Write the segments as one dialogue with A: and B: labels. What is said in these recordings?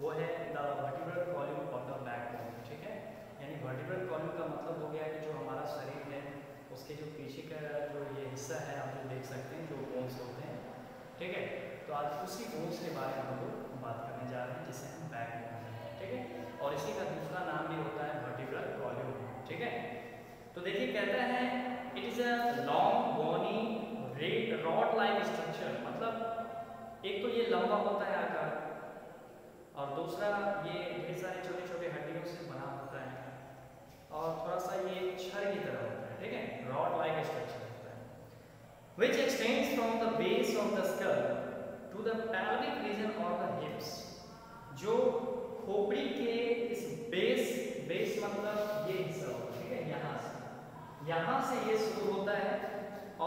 A: वो है the vertebral column of the backbone, ठीक है। यानी वर्टिब्रल कॉलम का मतलब हो गया कि जो हमारा शरीर है उसके जो पीछे का जो ये हिस्सा है आप जो देख सकते हैं, जो बोन्स होते हैं, ठीक है। तो आज उसी बोन्स के बारे में हम लोग बात करने जा रहे हैं जिसे हम बैकबोन कहते हैं, ठीक है। और इसी का दूसरा नाम भी होता है वर्टिब्रल कॉलम, ठीक है। तो देखिए कहता है it is a long bony rod like structure, मतलब एक तो ये लंबा होता है आकार, और दूसरा ये ढेर सारे छोटे छोटे हड्डियों से बना होता है, और थोड़ा सा ये छड़ की तरह होता है, ठीक है। रॉड लाइक स्ट्रक्चर होता है which extends from the base of the skull to the pelvic region or the hips, जो खोपड़ी के इस बेस मतलब ये हिस्सा होता है, ठीक है। यहाँ से ये शुरू होता है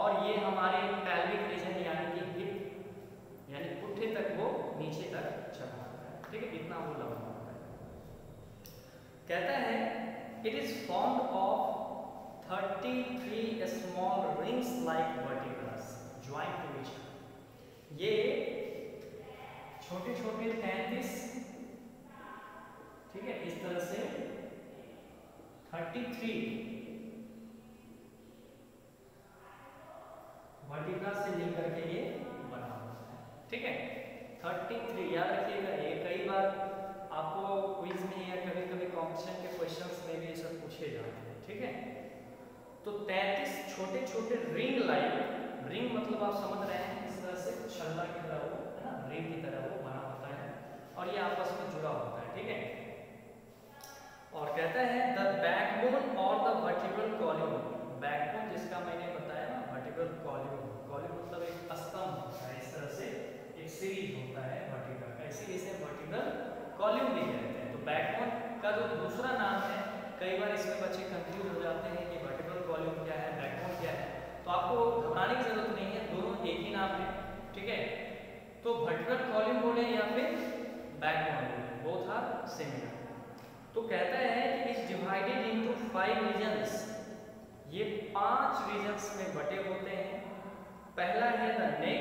A: और ये हमारे पैल्विक रीजन यानी कि हिप यानी पुट्ठे तक वो नीचे तक चला होता है, ठीक है। इतना वो लंबा होता है। कहता है it is formed of 33 small rings like vertebras joint to each other. ये छोटे छोटे 33, ठीक है, इस तरह से 33 वर्टिब्रा से मिलकर के ये बना होता है, ठीक है। 33 याद रखिएगा, ये कई बार आपको क्विज में या कभी कभी कॉम्पिटिशन के क्वेश्चंस में भी ये सब पूछे जाते हैं, ठीक है। तो 33 छोटे छोटे रिंग लाइक, रिंग मतलब आप समझ रहे हैं इस तरह से छल्ला की तरह वो है ना, रिंग की तरह वो बना होता है और ये आपस में जुड़ा होता है, ठीक है। और कहता है द बैकबोन और द वर्टिब्रल कॉलम, बैकबोन जिसका मैंने बताया ना वर्टिब्रल कॉलम, कॉलम मतलब एक स्तंभ होता है, इस तरह से एक सीरीज होता है वर्टिब्रा का, इसीलिए इसे वर्टिब्रल कॉलम भी कहते हैं। तो बैकबोन का जो दूसरा नाम है, कई बार इसमें बच्चे कंफ्यूज हो जाते हैं कि वर्टिब्रल कॉलम क्या है, बैकबोन क्या है, तो आपको घबराने की जरूरत नहीं है, दोनों एक ही नाम है, ठीक है। तो वर्टिब्रल कॉलम बोले या फिर बैकबोन बोले, बोथ आर सिमिलर। तो कहता है कि इज डिवाइडेड इनटू 5 रीजन्स, ये 5 रीजन्स में बटे होते हैं। पहला है द नेक,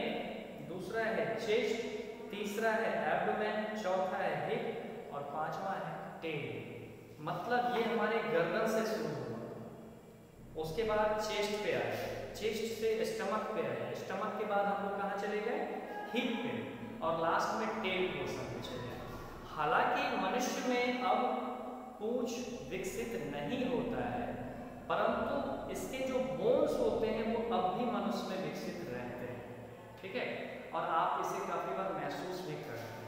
A: दूसरा है चेस्ट, तीसरा है एब्डोमेन, चौथा है हिप और पांचवा है टेल। मतलब ये हमारे गर्दन से शुरू हुआ, उसके बाद चेस्ट पे आए, चेस्ट से स्टमक पे आए, स्टमक के बाद हम लोग कहाँ चले गए, हिप पे, और लास्ट में टेल पोर्शन पे चले गए। हालांकि मनुष्य में अब पूंछ विकसित नहीं होता है, परंतु इसके जो बोन्स होते हैं वो अब भी मनुष्य में विकसित रहते हैं, ठीक है। और आप इसे काफी बार महसूस भी करते हैं।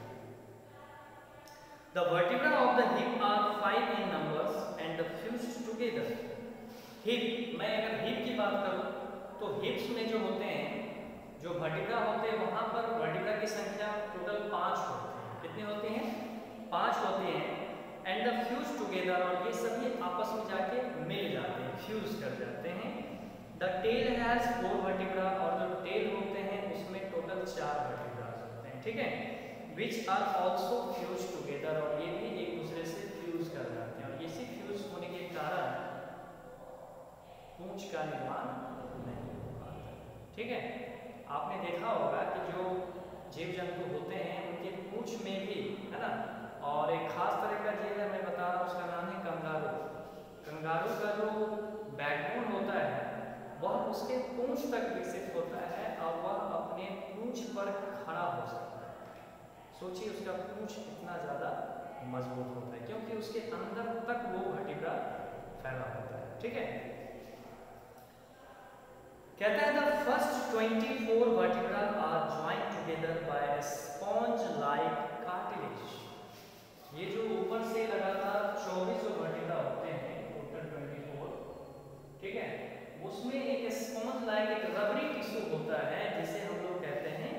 A: The vertebra of the hip are 5 in numbers and the fused together. Hip, मैं अगर हिप की बात करूं तो हिप्स में जो होते हैं, जो वर्टिब्रा होते हैं वहां पर वर्टिब्रा की संख्या टोटल 5 होती है। कितनी होती हैं, 5 होती हैं। एंड द फ्यूज टुगेदर, और ये सभी आपस में जाके मिल जाते हैं, फ्यूज कर जाते हैं। द टेल हैज 4 वर्टिब्रा, और जो टेल होते हैं उसमें टोटल 4 वर्टिब्रास होते हैं, ठीक है। Which are also fuse together, और ये भी एक दूसरे से फ्यूज कर जाते हैं, और इसी फ्यूज होने के कारण पूंछ का निर्माण नहीं हो पाता, ठीक है। आपने देखा होगा कि जो जीव जंतु होते हैं उनके पूंछ में भी है ना, और एक खास तरह का जीव है मैं बता रहा हूँ, उसका नाम है कंगारू। कंगारू का जो बैकबोन होता है वह उसके पूंछ तक विकसित होता है और वह अपने पूंछ पर खड़ा हो सकता है। सोचिए उसका पूंछ इतना ज़्यादा मजबूत होता है क्योंकि उसके अंदर तक वो वर्टिब्रा फैला होता है, ठीक है। कहता है the first 24 vertebra are joint together by sponge like cartilage. ये जो ऊपर से लगातार 24 जो वर्टिब्रा होते हैं टोटल 24, ठीक है, उसमें एक स्पॉन्ज लाइक एक रबरी टिश्यू होता है जिसे हम लोग कहते हैं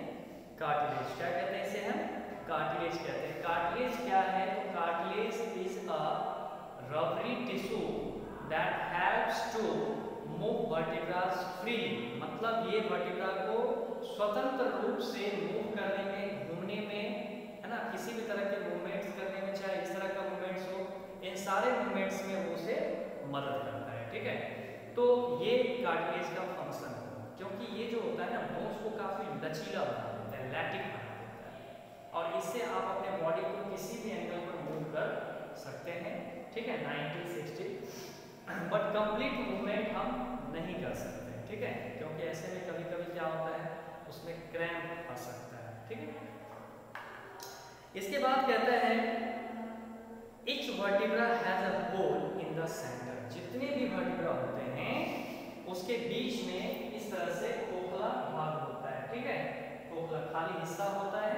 A: कार्टिलेज। क्या कहते हैं इसे हम, कार्टिलेज कहते हैं। कार्टिलेज क्या है, तो cartilage is a rubbery tissue that helps to move vertebras freely. मतलब ये वर्टिब्रा को स्वतंत्र रूप से मूव करने में, घूमने में, है ना, किसी भी तरह के मूवमेंट्स करने में, चाहे इस तरह का मूवमेंट्स हो, इन सारे मूवमेंट्स में वो उसे मदद करता है, ठीक है। तो ये कार्टिलेज का फंक्शन है, क्योंकि ये जो होता है ना बोन्स को काफी लचीला बना देता है, लैटिक बना देता है, और इससे आप अपने बॉडी को किसी भी एंगल पर मूव कर सकते हैं, ठीक है, 90, 60, बट कंप्लीट मूवमेंट हम नहीं कर सकते, ठीक है, क्योंकि ऐसे में कभी कभी क्या होता है, उसमें क्रैम्प आ सकता है, ठीक है। इसके बाद कहता है each vertebra has a hole in the center, जितने भी वर्टिब्रा होते हैं उसके बीच में इस तरह से खोखला भाग होता है, ठीक है, खोखला खाली हिस्सा होता है।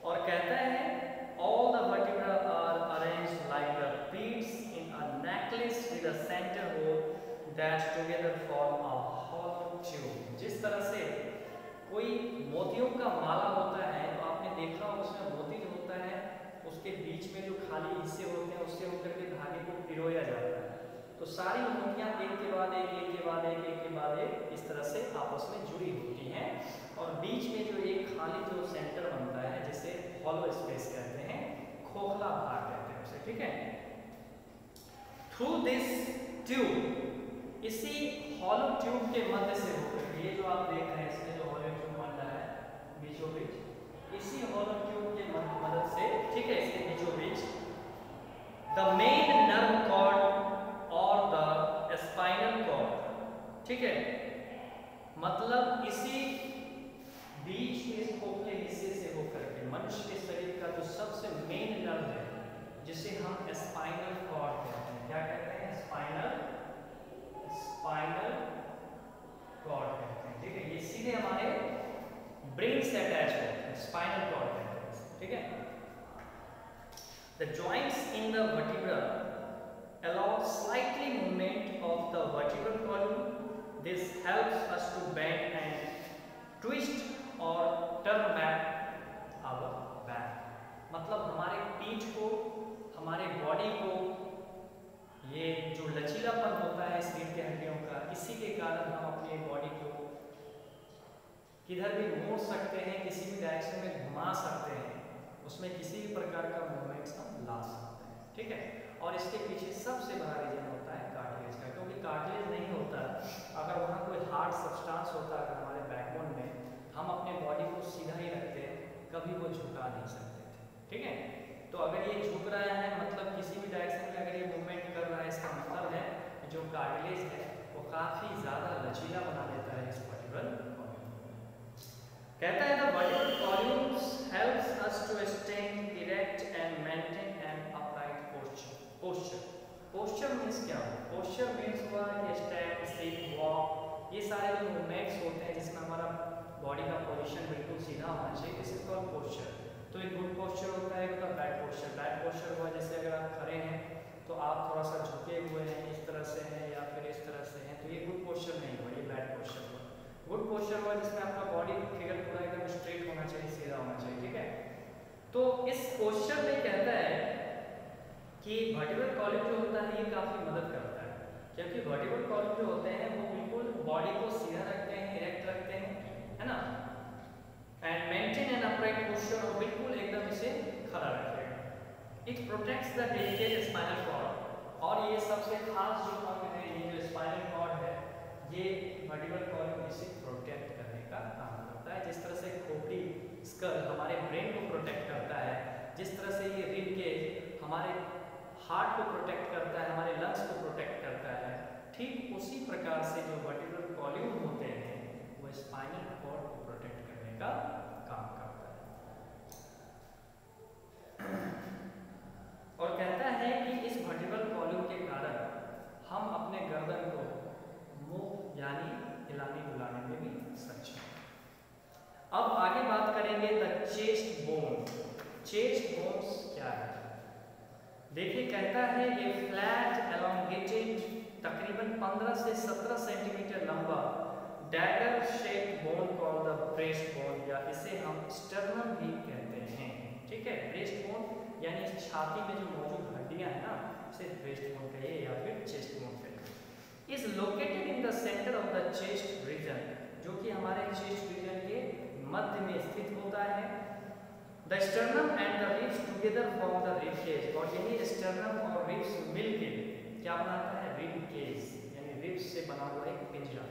A: और कहता है all the vertebra are arranged like the beads in a necklace with a center hole that together form a hollow tube। जिस तरह से कोई मोतियों का माला होता है, तो आपने देखा होगा उसमें मोती जो होता है उसके बीच में जो खाली हिस्से होते हैं उससे होकर के धागे को पिरोया जाता है, तो सारी मोतियां एक के बाद एक, एक के बाद एक, एक के बाद एक इस तरह से आपस में जुड़ी होती हैं, और बीच में जो एक खाली जो सेंटर बनता है जिसे हॉलो स्पेस कहते हैं, खोखला भाग कहते हैं उसे, ठीक है। थ्रू दिस ट्यूब, इसी हॉलो ट्यूब के मध्य से होकर, ये जो आप देख रहे हैं इसमें जो हॉलो ट्यूब बन रहा है बीचों बीच, इसी हॉलो ट्यूब के मदद से, ठीक है, इसके बीचों बीच द मेन नर्व कॉर्ड और द स्पाइनल कॉर्ड, ठीक है, मतलब इसी बीच के इस खोखले हिस्से से होकर के मनुष्य के शरीर का जो सबसे मेन नर्व है जिसे हम स्पाइनल कॉर्ड कहते हैं, क्या कहते हैं, स्पाइनल कॉर्ड कहते हैं, ठीक है, ये सीधे हमारे ब्रेन से अटैच होते हैं, स्पाइनल कॉर्ड कहते हैं, ठीक है। The joints in the vertebra allow slightly movement of the vertebral column. This helps us to bend and twist or turn back our back। मतलब हमारे पीठ को, हमारे बॉडी को, ये जो लचीलापन होता है शरीर के हड्डियों का, इसी के कारण हम अपनी बॉडी को किधर भी मोड़ सकते हैं, किसी भी डायरेक्शन में घुमा सकते हैं, उसमें किसी भी प्रकार का मूवमेंट्स हम ला सकते हैं, ठीक है। और इसके पीछे सबसे बड़ा रीजन होता है कार्टिलेज का, क्योंकि कार्टिलेज नहीं होता, अगर वहाँ कोई हार्ड सब्सटेंस होता है हमारे बैकबोन में, हम अपने बॉडी को सीधा ही रखते हैं, कभी वो झुका नहीं सकते थे, ठीक है। तो अगर ये झुक रहा है, मतलब किसी भी डायरेक्शन में अगर ये मूवमेंट कर रहा है, इसका मतलब है जो कार्टिलेज है वो काफ़ी ज़्यादा लचीला बना देता है इस वर्टिब्रल कॉलम। कहता है the vertebral columns helps us to stand erect and maintain an upright posture। Posture means क्या हो? Posture means हुआ ये stand, sit, walk, ये सारे जो मूवमेंट्स होते हैं जिसमें हमारा बॉडी का पोजीशन बिल्कुल सीधा होना चाहिए, दिस इज कॉल्ड पोस्चर। तो एक गुड पोस्चर होता है, एक बैड पोस्चर। बैड पोस्चर हुआ जैसे अगर आप खड़े हैं तो आप थोड़ा सा झुके हुए हैं, इस तरह से हैं या फिर इस तरह से हैं, तो ये गुड पोस्चर नहीं हुआ, ये बैड पोस्चर हुआ। गुड पोस्चर हुआ जिसमें आपका बॉडी फिगर पूरा एकदम स्ट्रेट होना चाहिए, सीधा होना चाहिए, ठीक है। तो इस पोस्चर में कहता है कि वर्टिब्रल कॉलम जो होता है ये काफ़ी मदद करता है, क्योंकि वर्टिब्रल कॉलम जो होते हैं वो बिल्कुल बॉडी को सीधा रखते हैं, इरेक्ट रखते हैं, है ना, and maintain an upright posture, और बिल्कुल एकदम इसे खड़ा रखेगा। It protects the delicate spinal cord, और ये सबसे खास जो अंग है, ये जो स्पाइनल कॉर्ड है, ये वर्टिब्रल कॉलम इसे प्रोटेक्ट करने का काम करता है। जिस तरह से खोपड़ी स्कल हमारे ब्रेन को प्रोटेक्ट करता है, जिस तरह से ये रिब केज हमारे हार्ट को प्रोटेक्ट करता है, हमारे लंग्स को प्रोटेक्ट करता है, ठीक उसी प्रकार से जो वर्टिब्रल कॉलम होते हैं वो स्पाइनल कॉर्ड को प्रोटेक्ट करने का काम करता है। और कहता है कि इस वर्टिब्रल कॉलम के कारण हम अपने गर्दन को मुंह यानी हिलाने डुलाने में भी सक्षम। अब आगे बात करेंगे the chest bone. Chest bones क्या है? देखिए कहता है ये फ्लैट एलोंगेटेड तकरीबन 15 से 17 सेंटीमीटर लंबा dagger shape bone called the breast bone, या इसे हम स्टर्नम भी कहते हैं, ठीक है। ब्रेस्ट बोन यानी इस छाती में जो मौजूद हड्डियां हैं ना, उसे ब्रेस्ट बोन कहिए या फिर चेस्ट बोन कहिए। Is located in the centre of the chest region, जो कि हमारे चेस्ट रीजन के मध्य में स्थित होता है। The sternum and the ribs together form the rib cage, और यही स्टर्नम और रिब्स मिलके क्या बनाता है? रिब केज, यानी रिब्स से बना हुआ एक पिंजरा।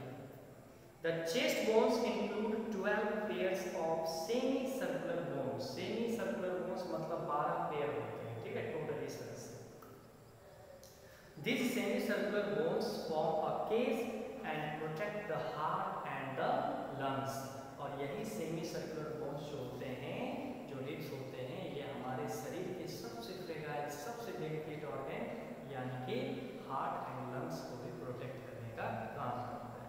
A: The chest bones include 12 pairs of semi circular bones. Semi circular bones मतलब 12 पेयर होते हैं, ठीक है, टोटल इस तरह से। These semicircular bones form a cage and protect the heart and the lungs। और यही सेमीसर्कुलर बोन्स जो होते हैं, जो रिब्स होते हैं, ये हमारे शरीर के सबसे फ्रेगाइल, सबसे डेलिकेट ऑर्गन यानी कि हार्ट एंड लंग्स को भी प्रोटेक्ट करने का काम करता है।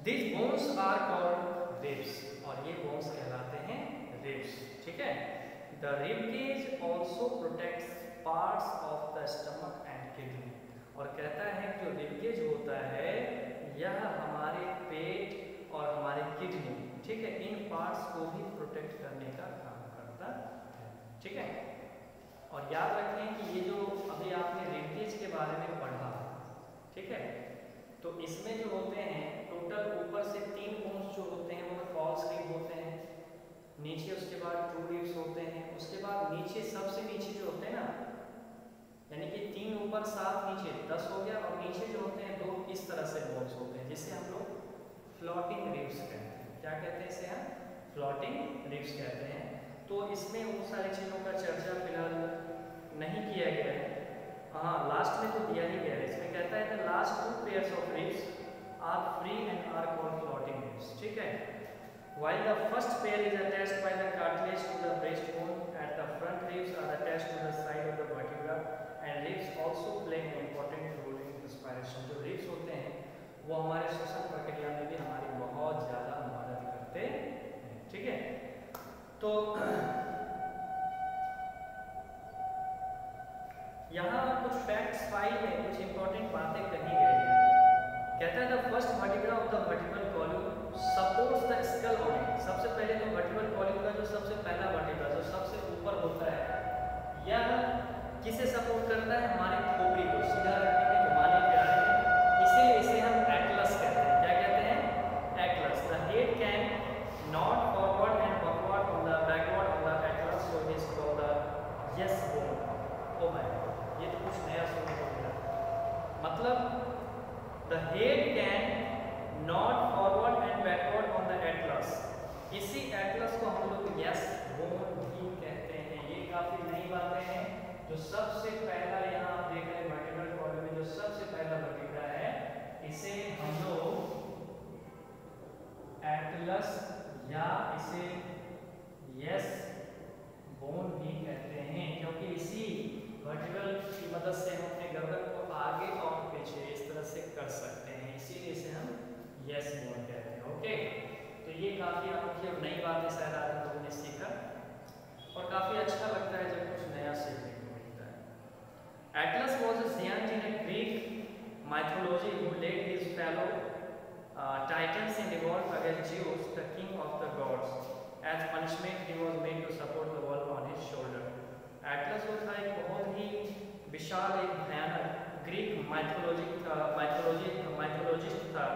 A: These bones are called ribs, और ये बोन्स कहलाते हैं रिब्स, ठीक है। The rib cage also protects parts of the stomach and kidney। और कहता है कि जो रिब केज होता है यह हमारे पेट और हमारे किडनी, ठीक है, इन पार्ट्स को भी प्रोटेक्ट करने का काम करता है, ठीक है। और याद रखें कि ये जो अभी आपने रिब केज के बारे में पढ़ा, ठीक है, तो इसमें जो होते हैं टोटल ऊपर से 3 बोन्स जो होते हैं वो फॉल्स रिब होते हैं, नीचे उसके बाद ट्रू रिब्स होते हैं, उसके बाद नीचे सबसे नीचे जो होते हैं ना, यानी कि 3 ऊपर 7 नीचे 10 हो गया, और नीचे जो होते हैं 2 इस तरह से बोन्स होते हैं जिसे हम लोग फ्लोटिंग रिब्स कहते हैं। क्या कहते हैं इसे? हम फ्लोटिंग रिब्स कहते हैं। तो इसमें वो सारी चीज़ों का चर्चा फिलहाल नहीं किया गया है, हाँ लास्ट में तो दिया ही गया है। इसमें कहता है the last 2 pairs of ribs are free and are called floating ribs, ठीक है। While the first pair is attached by the cartilage to the breastbone, at the front ribs are attached to the side of the vertebra, and ribs also play an important role in respiration। जो ribs होते हैं वो हमारे श्वसन प्रक्रिया में भी हमारी बहुत ज़्यादा मदद करते हैं, ठीक है। तो यहाँ कुछ फैक्ट्स फाइल में कुछ इंपॉर्टेंट बातें कही गई हैं। कहता है the first vertebra of the vertebral column supports the skull on it. सबसे पहले तो वर्टिब्रल कॉलम का जो सबसे पहला वर्टिब्रा जो सबसे ऊपर होता है, यह किसे सपोर्ट करता है? हमारे खोपड़ी को सीधा रखने में, घुमाने के आने में, इसीलिए इसे हम एटलस कहते हैं। क्या कहते हैं? Atlas. The head can not forward and backward on the Atlas, so it is called the yes bone. Oh my God, ये तो कुछ नया सुनने को मिला। मतलब the head can not forward and backward on the Atlas, इसी Atlas को हम लोग यस बोन भी कहते हैं। ये काफी नई बातें हैं। जो सबसे पहला यहाँ आप देख रहे हैं वर्टिब्रल कॉलम में जो सबसे पहला वर्टिब्रा है, इसे हम लोग एटलस या इसे यस बोन भी कहते हैं, क्योंकि इसी वर्टिब्रल की मदद से हम अपने गर्दन को आगे और पीछे इस तरह से कर सकते हैं, इसीलिए इसे हम यस बोन कहते हैं। ओके, तो ये काफ़ी अनोखी और नई बातें शायद आज हम लोगों ने सीखा, और काफ़ी अच्छा लगता है जब कुछ नया सीखने को मिलता है। Atlas was a giant in Greek mythology who led his fellow Titans in revolt against Zeus, the king of the gods. As punishment, he was made to support the world on his shoulder. Atlas जो था एक बहुत ही विशाल, एक भयानक Greek माइथोलॉजिस्ट था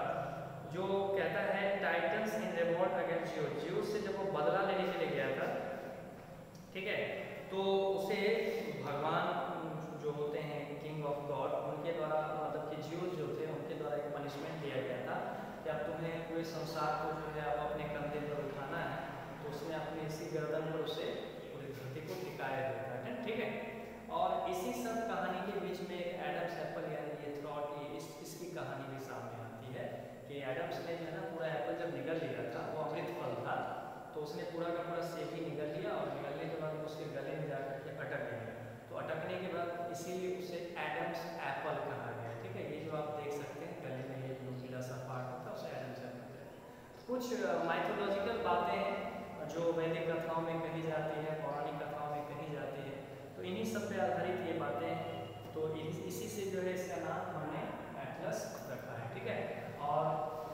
A: जो कहता है टाइटन्स इन रिवोल्ट अगेंस्ट ज़्यूस से जब वो बदला लेने के लिए गया था, ठीक है, तो उसे भगवान जो होते हैं किंग ऑफ गॉड उनके द्वारा, मतलब कि ज़्यूस जो थे उनके द्वारा एक पनिशमेंट दिया गया था कि अब तुम्हें पूरे संसार को जो है अब अपने कंधे पर उठाना है। तो उसने अपनी इसी गर्दन पर उसे पूरी धरती को टिकाया देता है, ठीक है। और इसी सब कहानी के बीच में एक एडम्स एप्पल यानी ये थ्रॉट, इसकी कहानी भी सामने आती है कि एडम्स ने जो है ना पूरा एप्पल जब निगल लिया था, वो अमृत फल था, तो उसने पूरा का पूरा सेब ही निगल लिया, और निगलने के बाद उसके गले में जाकर के अटक गया। तो अटकने के बाद इसीलिए उसे एडम्स एप्पल कहा गया, ठीक है। ये जो आप देख सकते हैं गले में ये नीला सा पार्ट होता है उसे एडम्स एप्पल कहते हैं। कुछ माइथोलॉजिकल बातें हैं जो वैदिक कथाओं में कही जाती है, पौराणिक कथाओं में कही जाती है, तो इन्हीं सब पे आधारित ये बातें हैं। तो इसी से जो है इसका नाम हमने एटलस रखा है, ठीक है। और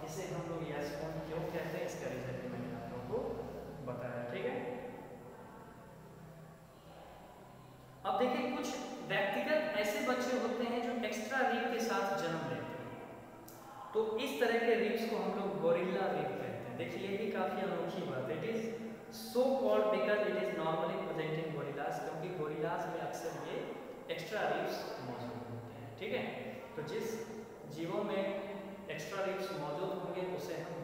A: इसे हम लोग यस बोन क्यों कहते हैं इसका रीजन भी मैंने आप लोगों को बताया, ठीक है। अब देखिए कुछ व्यक्तिगत ऐसे बच्चे होते हैं जो एक्स्ट्रा रिब के साथ जन्म लेते हैं, तो इस तरह के रिब्स को हम लोग गोरिल्ला रिब कहते हैं। देखिए ये भी काफी अनोखी बात है। It is so called because it is normally present in gorillas, क्योंकि गोरिल्लास में अक्सर ये एक्स्ट्रा रिब्स मौजूद होते हैं, ठीक है। तो जिस जीवों में एक्स्ट्रा रिब्स मौजूद होंगे उसे हम